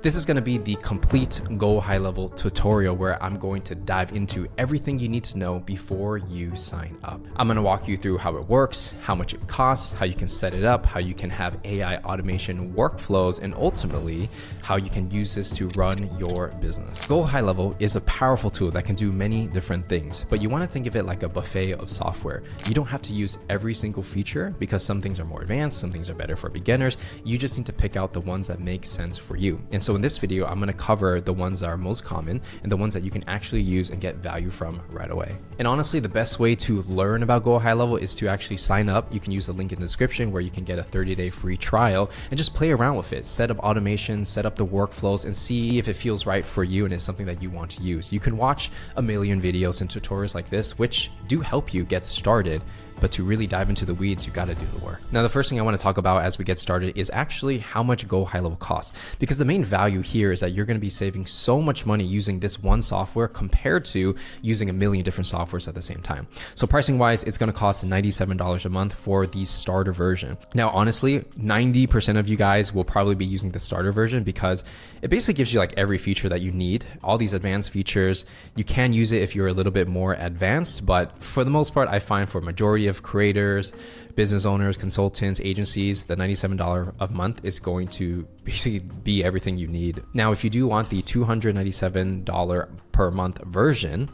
This is going to be the complete Go High Level tutorial where I'm going to dive into everything you need to know before you sign up. I'm going to walk you through how it works, how much it costs, how you can set it up, how you can have AI automation workflows, and ultimately how you can use this to run your business. Go High Level is a powerful tool that can do many different things, but you want to think of it like a buffet of software. You don't have to use every single feature because some things are more advanced, some things are better for beginners. You just need to pick out the ones that make sense for you. And so in this video, I'm going to cover the ones that are most common and the ones that you can actually use and get value from right away. And honestly, the best way to learn about Go High Level is to actually sign up. You can use the link in the description where you can get a 30-day free trial and just play around with it. Set up automation, set up the workflows, and see if it feels right for you and it's something that you want to use. You can watch a million videos and tutorials like this, which do help you get started. But to really dive into the weeds, you got to do the work. Now, the first thing I want to talk about as we get started is actually how much Go High Level costs, because the main value here is that you're going to be saving so much money using this one software compared to using a million different softwares at the same time. So pricing wise, it's going to cost $97 a month for the starter version. Now, honestly, 90% of you guys will probably be using the starter version because it basically gives you like every feature that you need, all these advanced features. You can use it if you're a little bit more advanced, but for the most part, I find for a majority of creators, business owners, consultants, agencies, the $97 a month is going to basically be everything you need. Now, if you do want the $297 per month version,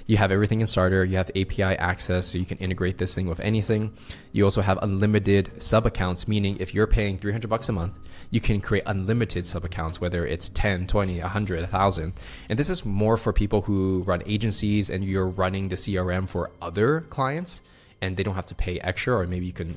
you have everything in starter. You have API access, so you can integrate this thing with anything. You also have unlimited sub accounts, meaning if you're paying $300 a month, you can create unlimited sub accounts, whether it's 10, 20, 100, 1,000. And this is more for people who run agencies and you're running the CRM for other clients, and they don't have to pay extra, or maybe you can,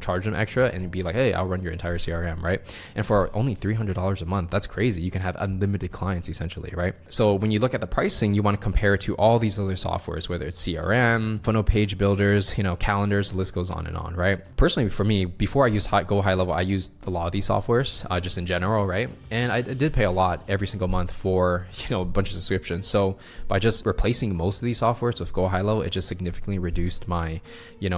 charge them extra and be like, hey, I'll run your entire CRM, right? And for only $300 a month, that's crazy. You can have unlimited clients essentially, right? So when you look at the pricing, you want to compare it to all these other softwares, whether it's CRM, funnel page builders, calendars, the list goes on and on, right? Personally, for me, before I used Go High Level, I used a lot of these softwares just in general, right? And I did pay a lot every single month for, a bunch of subscriptions. So by just replacing most of these softwares with Go High Level, it just significantly reduced my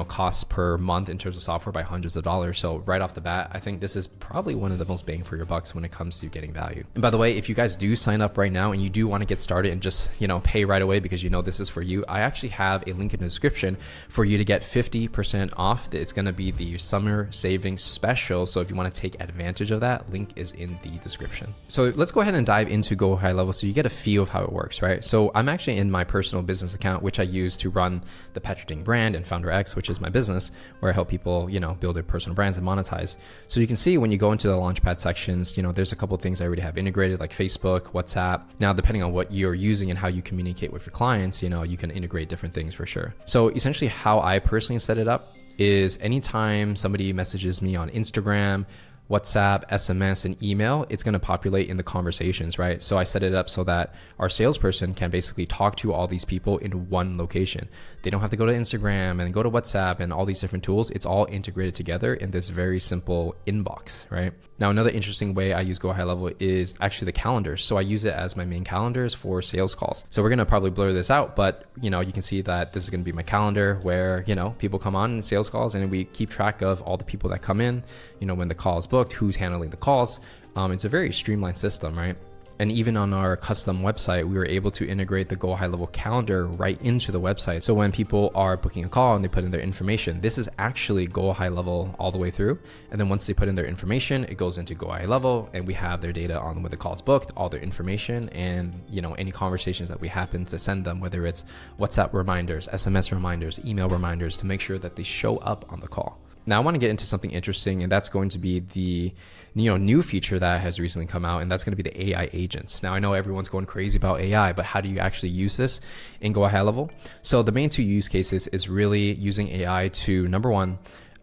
costs per month in terms of software by hundreds of dollars. So right off the bat, I think this is probably one of the most bang for your bucks when it comes to getting value. And by the way, if you guys do sign up right now and you do want to get started and just, pay right away because this is for you, I actually have a link in the description for you to get 50% off. It's going to be the summer savings special. So if you want to take advantage of that, link is in the description. So let's go ahead and dive into Go High Level so you get a feel of how it works, right? So I'm actually in my personal business account, which I use to run the Patrick Ding brand and Founder X, which is my business where I help people, build their personal brands and monetize. So you can see when you go into the Launchpad sections, there's a couple of things I already have integrated, like Facebook, WhatsApp. Now, depending on what you're using and how you communicate with your clients, you can integrate different things for sure. So essentially how I personally set it up is anytime somebody messages me on Instagram, WhatsApp, SMS, and email, it's going to populate in the conversations, right? So I set it up so that our salesperson can basically talk to all these people in one location. They don't have to go to Instagram and go to WhatsApp and all these different tools. It's all integrated together in this very simple inbox, right? Now, another interesting way I use Go High Level is actually the calendars. So I use it as my main calendars for sales calls. So we're going to probably blur this out, but you can see that this is going to be my calendar where, people come on in sales calls and we keep track of all the people that come in, when the call is booked, who's handling the calls. It's a very streamlined system, right? And even on our custom website, we were able to integrate the Go High Level calendar right into the website. So when people are booking a call and they put in their information, this is actually Go High Level all the way through. And then once they put in their information, it goes into Go High Level and we have their data on when the call is booked, all their information, and any conversations that we happen to send them, whether it's WhatsApp reminders, SMS reminders, email reminders, to make sure that they show up on the call. Now I want to get into something interesting, and that's going to be the new feature that has recently come out, and that's going to be the AI agents. Now I know everyone's going crazy about AI, but how do you actually use this in Go High Level? So the main two use cases is really using AI to, number one,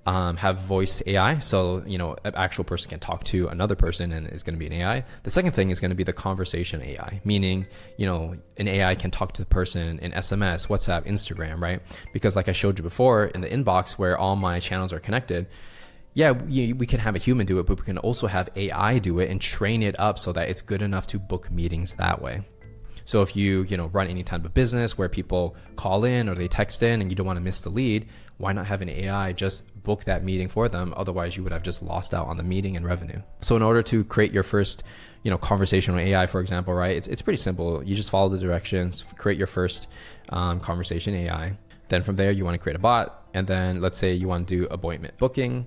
have voice AI. So, an actual person can talk to another person and it's going to be an AI. The second thing is going to be the conversation AI, meaning, an AI can talk to the person in SMS, WhatsApp, Instagram, right? Because like I showed you before in the inbox where all my channels are connected, yeah, we can have a human do it, but we can also have AI do it and train it up so that it's good enough to book meetings that way. So if you run any type of business where people call in or they text in and you don't want to miss the lead, why not have an AI just book that meeting for them? Otherwise you would have just lost out on the meeting and revenue. So in order to create your first conversational AI, for example, right, it's pretty simple. You just follow the directions, create your first conversation AI. Then from there you want to create a bot, and then let's say you want to do appointment booking.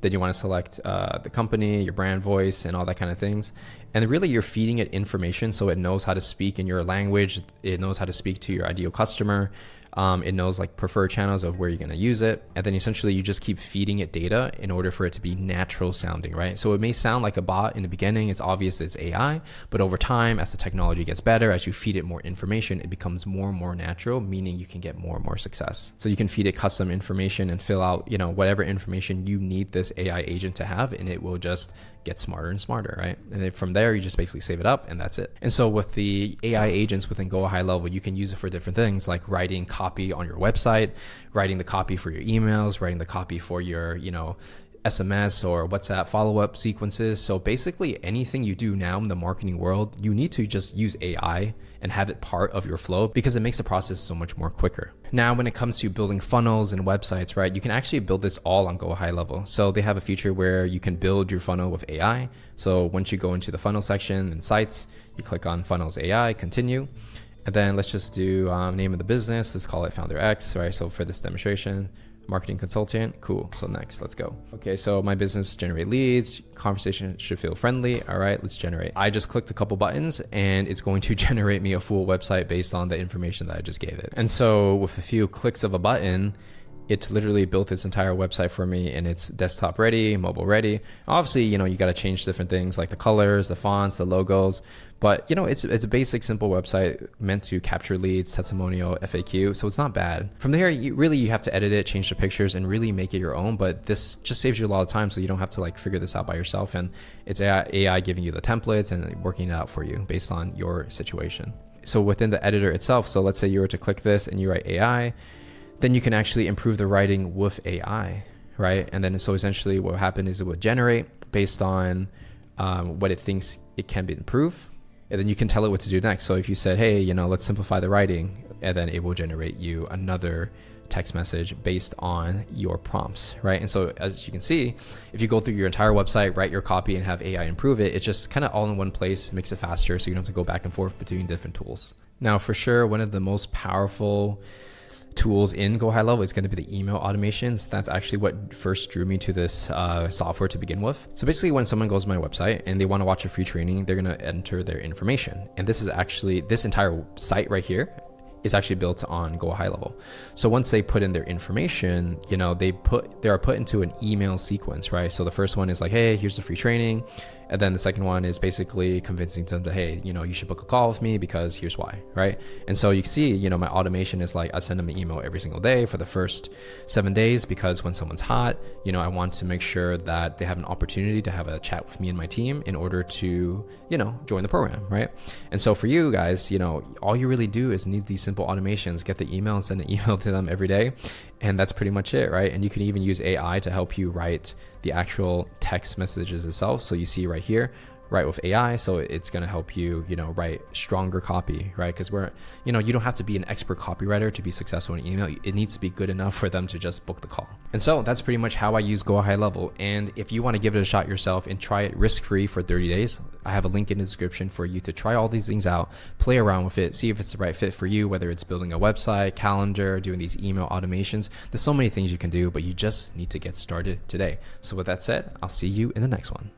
Then you want to select the company, your brand voice, and all that kind of things. And really you're feeding it information so it knows how to speak in your language. It knows how to speak to your ideal customer. It knows like preferred channels of where you're going to use it. And then essentially you just keep feeding it data in order for it to be natural sounding, right? So it may sound like a bot in the beginning. It's obvious it's AI, but over time, as the technology gets better, as you feed it more information, it becomes more and more natural, meaning you can get more and more success. So you can feed it custom information and fill out, whatever information you need this AI agent to have, and it will just get smarter and smarter, right? And then from there, you just basically save it up and that's it. And so with the AI agents within GoHighLevel, you can use it for different things like writing copy on your website, writing the copy for your emails, writing the copy for your, SMS or WhatsApp follow-up sequences. So basically anything you do now in the marketing world, you need to just use AI and have it part of your flow because it makes the process so much more quicker. Now, when it comes to building funnels and websites, right, you can actually build this all on GoHighLevel. So they have a feature where you can build your funnel with AI. So once you go into the funnel section and sites, you click on funnels AI, continue. And then let's just do name of the business. Let's call it Founder X, right? So for this demonstration, marketing consultant, cool. So next, let's go. Okay, so my business generate leads, conversation should feel friendly. All right, let's generate. I just clicked a couple buttons and it's going to generate me a full website based on the information that I just gave it. And so with a few clicks of a button, it's literally built this entire website for me, and it's desktop ready, mobile ready. Obviously, you got to change different things like the colors, the fonts, the logos, but it's a basic, simple website meant to capture leads, testimonial, FAQ. So it's not bad. From there, you have to edit it, change the pictures, and really make it your own. But this just saves you a lot of time, so you don't have to like figure this out by yourself. And it's AI giving you the templates and working it out for you based on your situation. So within the editor itself, so let's say you were to click this and you write AI, then you can actually improve the writing with AI, right? And then so essentially what will happen is it will generate based on what it thinks it can be improved. And then you can tell it what to do next. So if you said, hey, let's simplify the writing, and then it will generate you another text message based on your prompts, right? And so as you can see, if you go through your entire website, write your copy and have AI improve it, it's just kind of all in one place, makes it faster so you don't have to go back and forth between different tools. Now, for sure, one of the most powerful tools in GoHighLevel is going to be the email automations. That's actually what first drew me to this software to begin with. So basically when someone goes to my website and they want to watch a free training, they're going to enter their information. And this entire site right here is actually built on GoHighLevel. So once they put in their information, they are put into an email sequence, right? So the first one is like, hey, here's the free training. And then the second one is basically convincing them that, hey, you should book a call with me because here's why, right? And so you see, my automation is like, I send them an email every single day for the first 7 days because when someone's hot, I want to make sure that they have an opportunity to have a chat with me and my team in order to, join the program, right? And so for you guys, all you really do is need these simple automations, get the email and send an email to them every day. And that's pretty much it, right? And you can even use AI to help you write the actual text messages itself. So you see right here, write with AI. So it's going to help you, write stronger copy, right? Because you don't have to be an expert copywriter to be successful in email. It needs to be good enough for them to just book the call. And so that's pretty much how I use GoHighLevel. And if you want to give it a shot yourself and try it risk-free for 30 days, I have a link in the description for you to try all these things out, play around with it, see if it's the right fit for you, whether it's building a website, calendar, doing these email automations. There's so many things you can do, but you just need to get started today. So with that said, I'll see you in the next one.